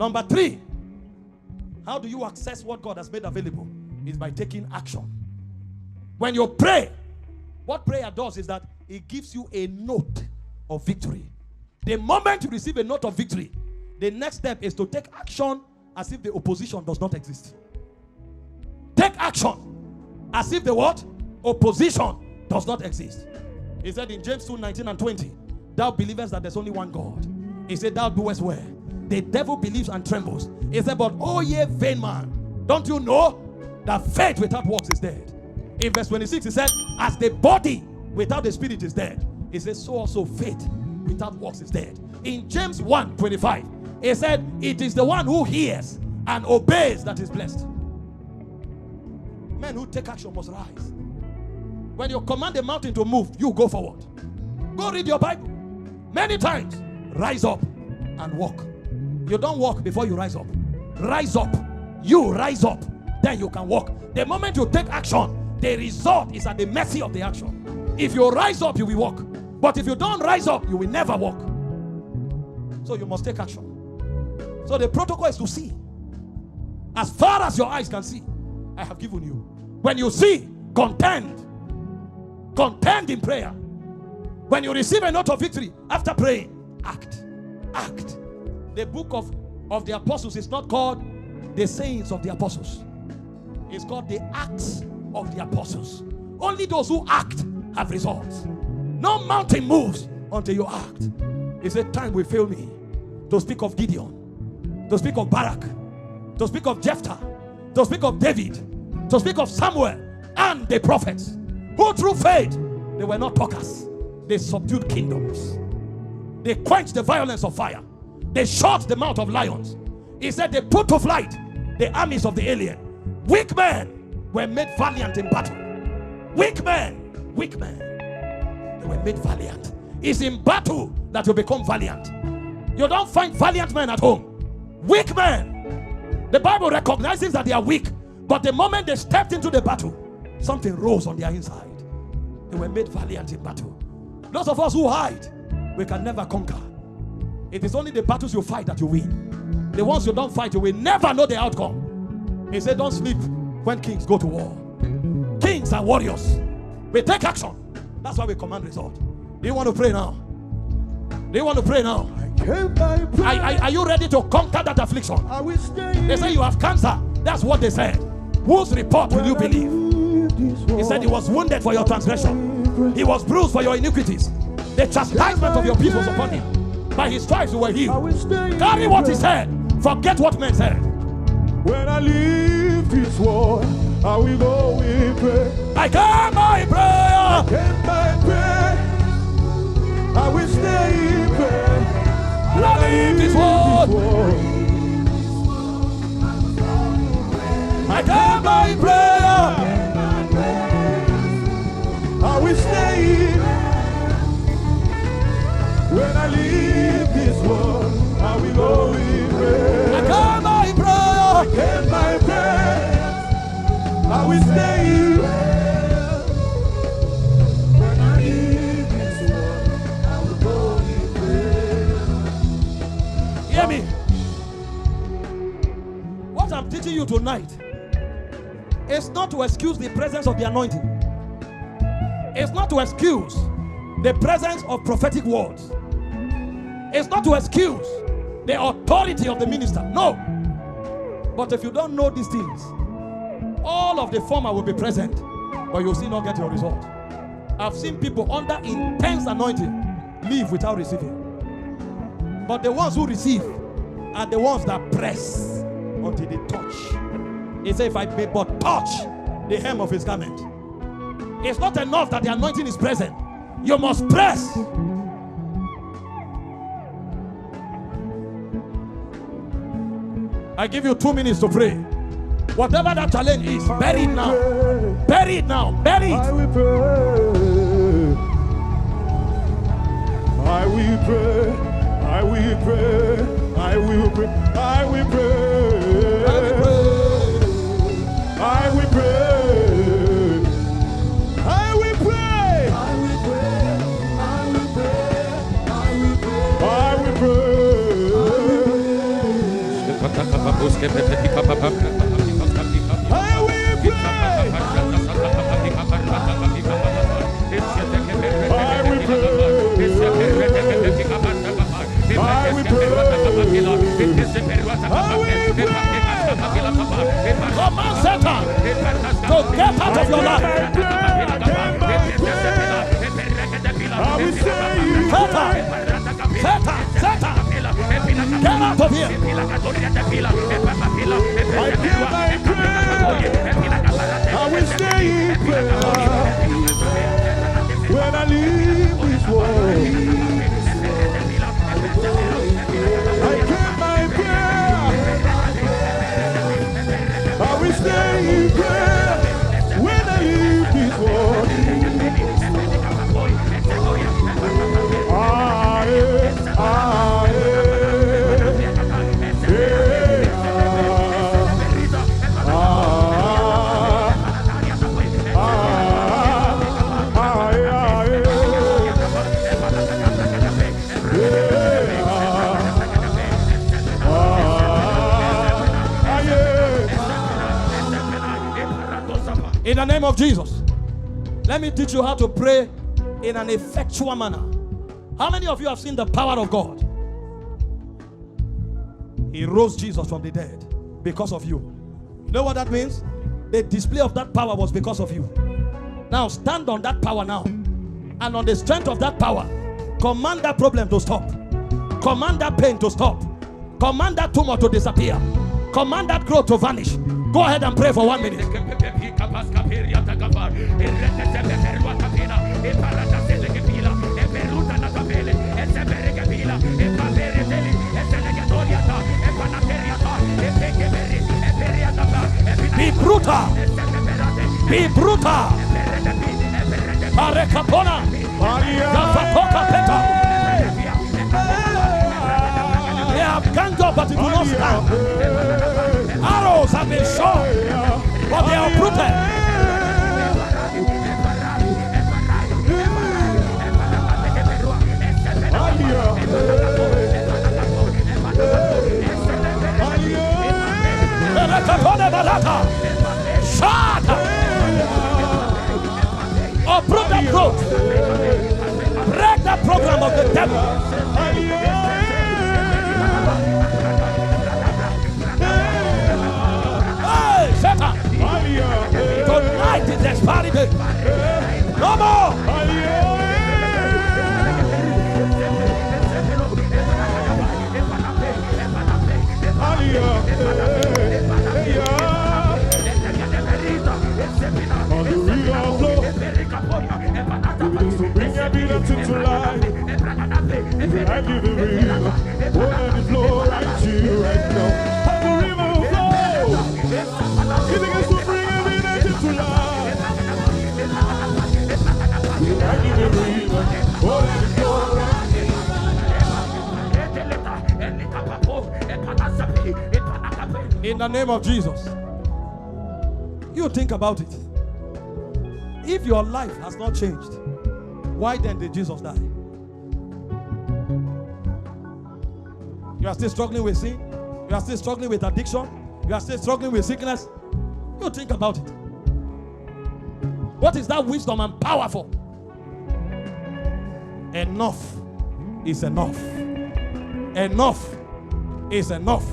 Number 3, how do you access what God has made available? Is by taking action. When you pray, what prayer does is that it gives you a note of victory. The moment you receive a note of victory, the next step is to take action as if the opposition does not exist. Take action as if the what? Opposition does not exist. He said in James 2:19 and 20, thou believest that there's only one God. He said, thou doest well. The devil believes and trembles. He said, but oh ye vain man, don't you know that faith without works is dead? In verse 26, he said, as the body without the spirit is dead, he says, so also faith without works is dead. In James 1:25, he said, it is the one who hears and obeys that is blessed. Men who take action must rise. When you command the mountain to move, you go forward. Go read your Bible. Many times, rise up and walk. You don't walk before you rise up. Rise up. You rise up. Then you can walk. The moment you take action, the result is at the mercy of the action. If you rise up, you will walk. But if you don't rise up, you will never walk. So you must take action. So the protocol is to see. As far as your eyes can see, I have given you. When you see, contend. Contend in prayer. When you receive a note of victory, after praying, act. Act. The book of the apostles is not called the sayings of the apostles. It's called the acts of the apostles. Only those who act have results. No mountain moves until you act. He said, time will fail me to speak of Gideon, to speak of Barak, to speak of Jephthah, to speak of David, to speak of Samuel and the prophets, who through faith, they were not talkers. They subdued kingdoms. They quenched the violence of fire. They shut the mouth of lions. He said they put to flight the armies of the alien. Weak men were made valiant in battle. Weak men, they were made valiant. It's in battle that you become valiant. You don't find valiant men at home. Weak men. The Bible recognizes that they are weak, but the moment they stepped into the battle, something rose on their inside. They were made valiant in battle. Those of us who hide, we can never conquer. It is only the battles you fight that you win. The ones you don't fight, you will never know the outcome. He said, don't sleep when kings go to war. Kings are warriors. We take action. That's why we command result. Do you want to pray now? Do you want to pray now? Are you ready to conquer that affliction? They say you have cancer. That's what they said. Whose report will you believe? He said he was wounded for your transgression. He was bruised for your iniquities. The chastisement of your people is upon him. By his stripes you were healed. Carry what he said. Forget what men said. When I leave this world, I will go in prayer. I came by prayer. I came by prayer. I will stay in prayer. When I leave this world, I came by prayer. I will stay in. When I leave this world, I will go in prayer. I came by prayer. I came by prayer. I will stay in. When I leave this world, I will go in prayer. Hear me. What I'm teaching you tonight is not to excuse the presence of the anointing. It's not to excuse the presence of prophetic words. It's not to excuse the authority of the minister. No. But if you don't know these things, all of the former will be present, but you'll still not get your result. I've seen people under intense anointing leave without receiving. But the ones who receive are the ones that press until they touch. He said, if I may but touch the hem of his garment. It's not enough that the anointing is present. You must press. I give you 2 minutes to pray. Whatever that challenge is, bury it now. Bury it now. Bury it. I will pray. I will pray. I will pray. I will pray. I will pray. I will pray. I will pray. I will pray. I will pray. I will pray. I will pray. Command Satan to get out of your life. Satan, get out of here. I will stay in prayer when I leave this world. I keep my prayer. I will stay in prayer when I leave this world. In the name of Jesus, let me teach you how to pray in an effectual manner. How many of you have seen the power of God? He rose Jesus from the dead because of you. You know what that means? The display of that power was because of you. Now stand on that power now. And on the strength of that power, command that problem to stop. Command that pain to stop. Command that tumor to disappear. Command that growth to vanish. Go ahead and pray for 1 minute. Be brutal. Be brutal. Arekapona. Gafapoka peta. They have ganged but it will not stand. Arrows have been shot, but they are brutal. Shut up! Uproot that growth. Break the program of the devil. Hey, Satan! Tonight is the expiry day. No more! Bring every nothing to life. I give it real. Oh, let it flow right here, right now. How the river will flow. It begins to bring every nothing to life. I give it real. Oh, let it flow right here. In the name of Jesus. You think about it. If your life has not changed, why then did Jesus die? You are still struggling with sin. You are still struggling with addiction. You are still struggling with sickness. You think about it. What is that wisdom and power for? Enough is enough. Enough is enough.